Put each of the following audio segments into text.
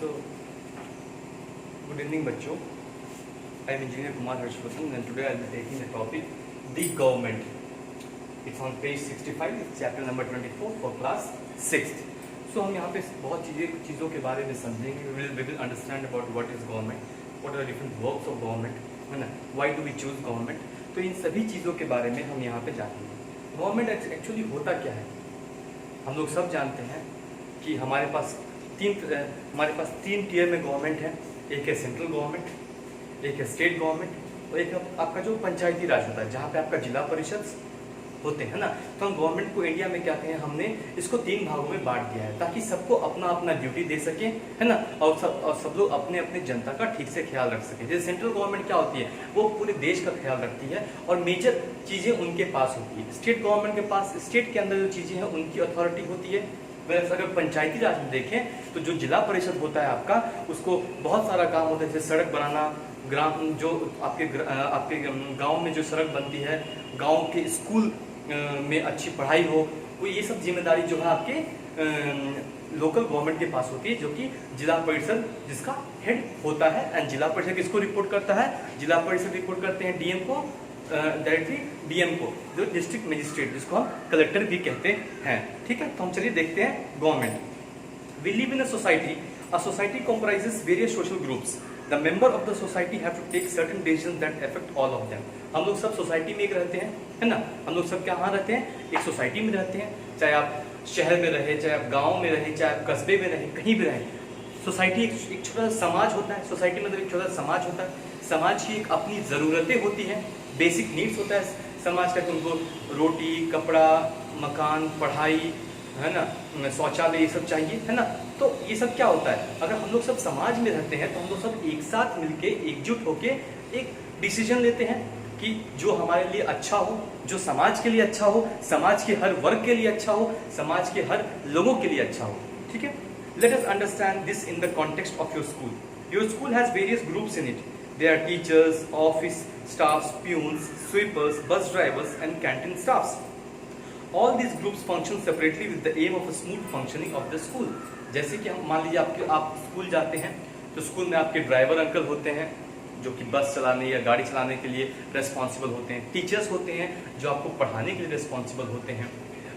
So, good evening बच्चों. I am Engineer Kumar Harshvardhan and today I will be taking the topic the government. It's on page 65, it's chapter number 24 for class 6th. So हम यहाँ पे बहुत चीज़ों के बारे में समझेंगे. We will understand about what is government, what are the different works of government, है ना? Why do we choose government? तो इन सभी चीज़ों के बारे में हम यहाँ पे जानेंगे. गवर्नमेंट एक्चुअली होता क्या है? हम लोग सब जानते हैं कि हमारे पास तीन टीयर में गवर्नमेंट है. एक है सेंट्रल गवर्नमेंट, एक है स्टेट गवर्नमेंट और एक आपका जो पंचायती राज होता है जहाँ पे आपका जिला परिषद होते हैं ना. तो हम गवर्नमेंट को इंडिया में क्या कहें, हमने इसको तीन भागों में बांट दिया है ताकि सबको अपना अपना ड्यूटी दे सके, है ना, और सब लोग अपने अपने जनता का ठीक से ख्याल रख सके. जैसे सेंट्रल गवर्नमेंट क्या होती है, वो पूरे देश का ख्याल रखती है और मेजर चीजें उनके पास होती है. स्टेट गवर्नमेंट के पास स्टेट के अंदर जो चीजें हैं उनकी अथॉरिटी होती है. वैसे अगर पंचायती राज में देखें तो जो जिला परिषद होता है आपका, उसको बहुत सारा काम होता है, जैसे सड़क बनाना, ग्राम जो आपके गांव में जो सड़क बनती है, गांव के स्कूल में अच्छी पढ़ाई हो, वो ये सब जिम्मेदारी जो है आपके लोकल गवर्नमेंट के पास होती है, जो कि जिला परिषद जिसका हेड होता है. एंड जिला परिषद किसको रिपोर्ट करता है? जिला परिषद रिपोर्ट करते हैं डीएम को, डायरेक्टली डीएम को, जो डिस्ट्रिक्ट मजिस्ट्रेट जिसको हम कलेक्टर भी कहते हैं. ठीक है, तो हम चलिए देखते हैं government. We live in a society. A society comprises various social groups. The member of the society have to take certain decisions that affect all of them. हम लोग सब सोसाइटी में एक रहते हैं, है ना. हम लोग सब कहाँ रहते हैं? एक सोसाइटी में रहते हैं. चाहे आप शहर में रहे, चाहे आप गांव में रहे, चाहे आप कस्बे में रहे, कहीं भी रहे. सोसाइटी एक छोटा सा समाज होता है. सोसाइटी मतलब एक छोटा सा समाज होता है. समाज की एक अपनी ज़रूरतें होती हैं, बेसिक नीड्स होता है समाज का. उनको रोटी, कपड़ा, मकान, पढ़ाई, है ना, शौचालय, ये सब चाहिए, है ना. तो ये सब क्या होता है, अगर हम लोग सब समाज में रहते हैं तो हम लोग सब एक साथ मिलके एकजुट होके एक डिसीजन लेते हैं कि जो हमारे लिए अच्छा हो, जो समाज के लिए अच्छा हो, समाज के हर वर्ग के लिए अच्छा हो, समाज के हर लोगों के लिए अच्छा हो. ठीक है, let us understand this in the context of your school. Your school has various groups in it. There are teachers, office staffs, peons, sweepers, bus drivers and canteen staffs. All these groups function separately with the aim of a smooth functioning of the school. जैसे कि हम मान लीजिए आप school जाते हैं तो school में आपके ड्राइवर अंकल होते हैं जो कि बस चलाने या गाड़ी चलाने के लिए रेस्पॉन्सिबल होते हैं. टीचर्स होते हैं जो आपको पढ़ाने के लिए रेस्पॉन्सिबल होते हैं.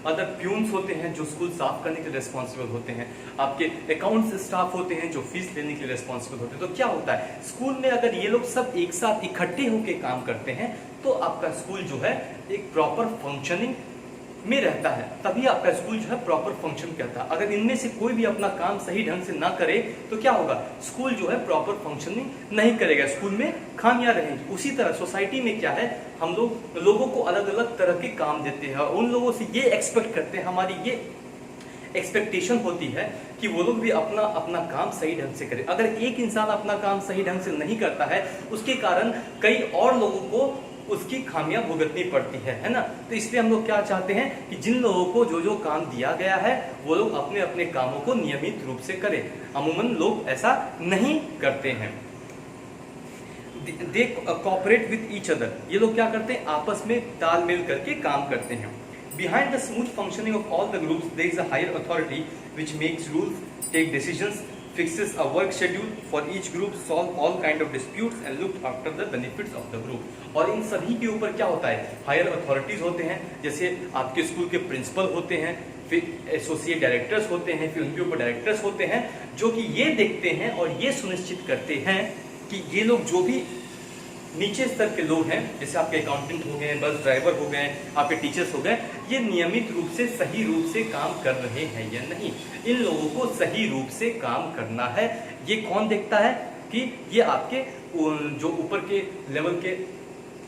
अदर प्यून्स होते हैं जो स्कूल साफ करने के लिए रेस्पॉन्सिबल होते हैं. आपके अकाउंट्स स्टाफ होते हैं जो फीस लेने के लिए रेस्पॉन्सिबल होते हैं. तो क्या होता है, स्कूल में अगर ये लोग सब एक साथ इकट्ठे होकर काम करते हैं तो आपका स्कूल जो है एक प्रॉपर फंक्शनिंग में रहता है. तभी आपका स्कूल जो है प्रॉपर फंक्शन करता है. अगर इनमें से कोई भी अपना काम सही ढंग से ना करे तो क्या होगा, स्कूल जो है प्रॉपर फंक्शनिंग नहीं करेगा, स्कूल में खामियां रहेंगी. उसी तरह सोसाइटी में क्या है, हम लोगों को अलग अलग तरह के काम देते हैं और उन लोगों से ये एक्सपेक्ट करते हैं, हमारी ये एक्सपेक्टेशन होती है कि वो लोग भी अपना अपना काम सही ढंग से करें. अगर एक इंसान अपना काम सही ढंग से नहीं करता है, उसके कारण कई और लोगों को उसकी खामियां भुगतनी पड़ती है ना. तो इसलिए हम लोग क्या चाहते हैं कि जिन लोगों को जो जो काम दिया गया है वो लोग अपने अपने कामों को नियमित रूप से करें. अमूमन लोग ऐसा नहीं करते हैं. दे कोऑपरेट विद ईच अदर. ये लोग क्या करते हैं, आपस में तालमेल करके काम करते हैं. Behind the smooth functioning of all the groups, there is a higher authority which makes rules, take decisions, fixes a work schedule for each group, solve all kind of disputes and look after the benefits of the group. और इन सभी के ऊपर क्या होता है, higher authorities होते हैं. जैसे आपके स्कूल के प्रिंसिपल होते हैं, फिर एसोसिएट डायरेक्टर्स होते हैं, फिर उनके ऊपर डायरेक्टर्स होते हैं जो कि ये देखते हैं और ये सुनिश्चित करते हैं कि ये लोग जो भी नीचे स्तर के लोग हैं, जैसे आपके अकाउंटेंट हो गए, बस ड्राइवर हो गए, आपके टीचर्स हो गए, ये नियमित रूप से सही रूप से काम कर रहे हैं या नहीं. इन लोगों को सही रूप से काम करना है. ये कौन देखता है कि ये आपके जो ऊपर के लेवल के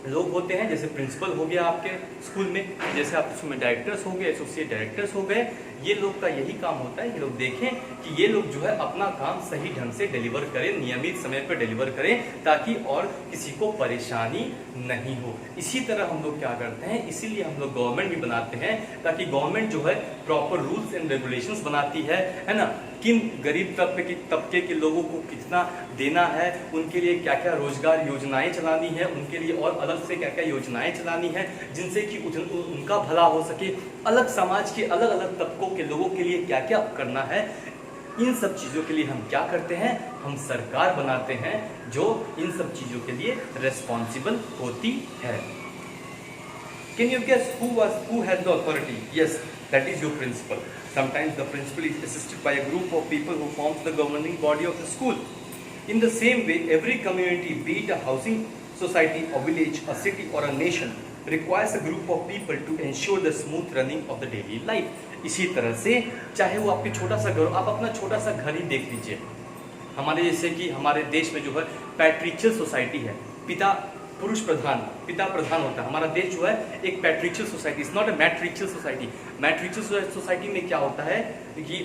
लोग होते हैं, जैसे प्रिंसिपल हो गया आपके स्कूल में, जैसे आप उसमें डायरेक्टर्स हो गए, एसोसिएट डायरेक्टर्स हो गए. ये लोग का यही काम होता है, ये लोग देखें कि ये लोग जो है अपना काम सही ढंग से डिलीवर करें, नियमित समय पर डिलीवर करें, ताकि और किसी को परेशानी नहीं हो. इसी तरह हम लोग क्या करते हैं, इसीलिए हम लोग गवर्नमेंट भी बनाते हैं ताकि गवर्नमेंट जो है प्रॉपर रूल्स एंड रेगुलेशंस बनाती है ना. किन गरीब तबके के लोगों को कितना देना है, उनके लिए क्या क्या रोजगार योजनाएं चलानी है, उनके लिए और अलग से क्या क्या योजनाएं चलानी है जिनसे कि उनका भला हो सके. अलग समाज के अलग अलग तबकों के लोगों के लिए क्या क्या करना है, इन सब चीजों के लिए हम क्या करते हैं, हम सरकार बनाते हैं जो इन सब चीजों के लिए रेस्पॉन्सिबल होती है। Can you guess who has the authority? Yes, that is your principal. Sometimes the principal is assisted by a group of people who forms the governing body of the school. In the same way, every community, be it a housing society, a village, a city or a nation, requires a group of people to ensure the smooth running of the daily life. इसी तरह से चाहे वो आपके छोटा सा घर, आप अपना छोटा सा घर ही देख लीजिए। हमारे जैसे कि हमारे देश में जो है पैट्रिशियल सोसाइटी है, पुरुष प्रधान, पिता प्रधान होता है। हमारा देश जो है एक patriarchal society, is not a matriarchal society. Matriarchal society में क्या होता है कि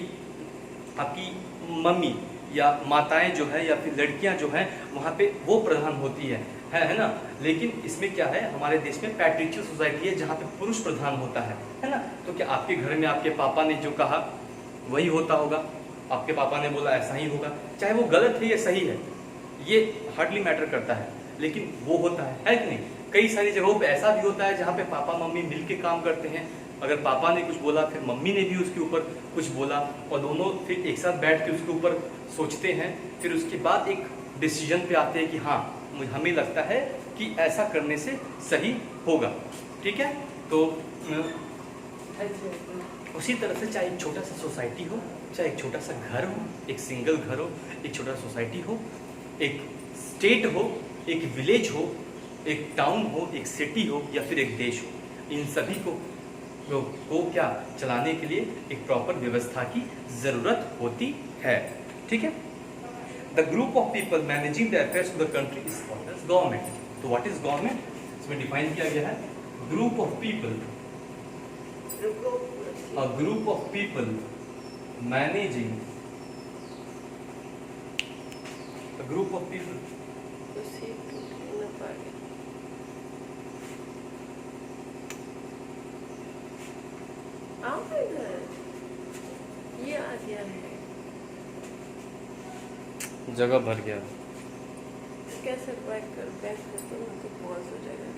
आपकी मम्मी या माताएं जो है या फिर लड़कियां जो हैं वहाँ पे वो प्रधान होती है ना। लेकिन इसमें क्या है, हमारे देश में पैट्रिशियल सोसाइटी है जहाँ पे पुरुष प्रधान होता है ना। तो क्या आपके घर में आपके पापा ने जो कहा वही होता होगा, आपके पापा ने बोला ऐसा ही होगा, चाहे वो गलत है या सही है ये हार्डली मैटर करता है, लेकिन वो होता है कि नहीं। कई सारी जगहों पे ऐसा भी होता है जहाँ पे पापा मम्मी मिलके काम करते हैं। अगर पापा ने कुछ बोला फिर मम्मी ने भी उसके ऊपर कुछ बोला और दोनों फिर एक साथ बैठ के उसके ऊपर सोचते हैं, फिर उसके बाद एक डिसीजन पे आते हैं कि हाँ हमें लगता है कि ऐसा करने से सही होगा। ठीक है, तो उसी तरह से चाहे एक छोटा सा सोसाइटी हो, चाहे एक छोटा सा घर हो, एक सिंगल घर हो, एक छोटा सोसाइटी हो, एक स्टेट हो, एक विलेज हो, एक टाउन हो, एक सिटी हो या फिर एक देश हो, इन सभी को क्या चलाने के लिए एक प्रॉपर व्यवस्था की जरूरत होती है। ठीक है, the group of people managing the affairs of the country is called as government. तो व्हाट इज गवर्नमेंट, इसमें डिफाइन किया गया है group of people, a group of people managing a group of people ये आ गया है, जगह भर गया। कैसे बैक कर तो पॉज हो जाएगा।